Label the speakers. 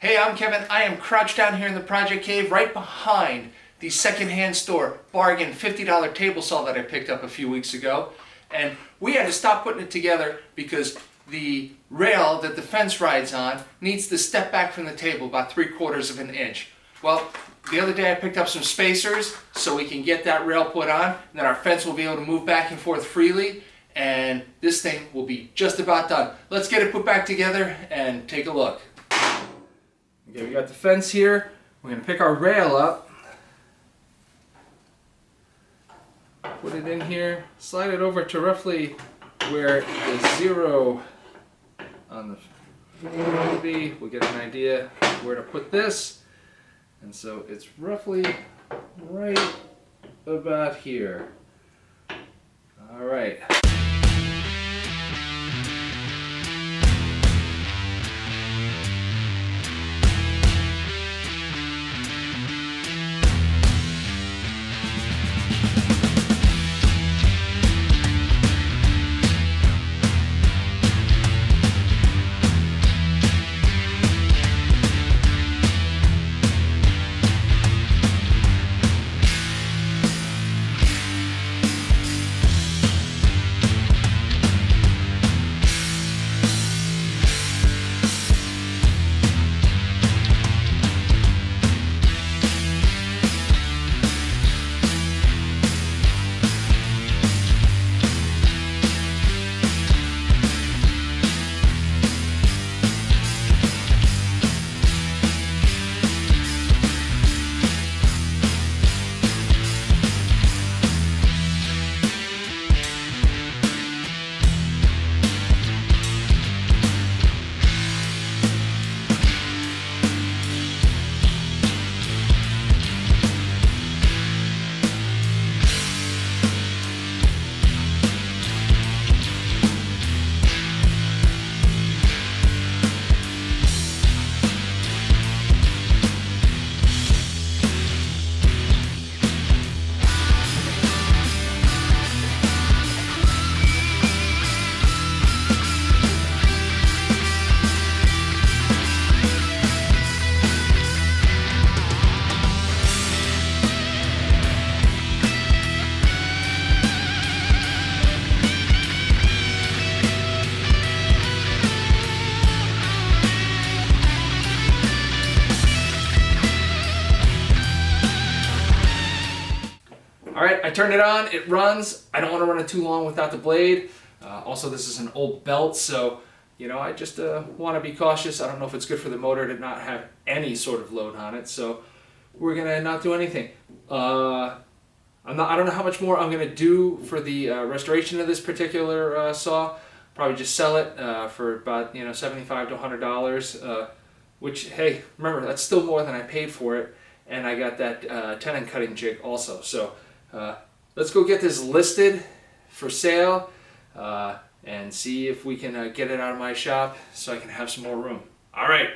Speaker 1: Hey, I'm Kevin. I am crouched down here in the project cave right behind the secondhand store bargain $50 table saw that I picked up a few weeks ago. And we had to stop putting it together because the rail that the fence rides on needs to step back from the table about 3/4 of an inch. Well, the other day I picked up some spacers so we can get that rail put on, and then our fence will be able to move back and forth freely, and this thing will be just about done. Let's get it put back together and take a look. Okay, we got the fence here. We're going to pick our rail up, put it in here, slide it over to roughly where the zero on the will be. We'll get an idea of where to put this. And so it's roughly right about here. All right. Alright, I turned it on, it runs. I don't want to run it too long without the blade. Also, this is an old belt, so I just want to be cautious. I don't know if it's good for the motor to not have any sort of load on it, so we're going to not do anything. I don't know how much more I'm going to do for the restoration of this particular saw. Probably just sell it for about $75 to $100, which, hey, remember, that's still more than I paid for it, and I got that tenon cutting jig also. So let's go get this listed for sale and see if we can get it out of my shop so I can have some more room. All right.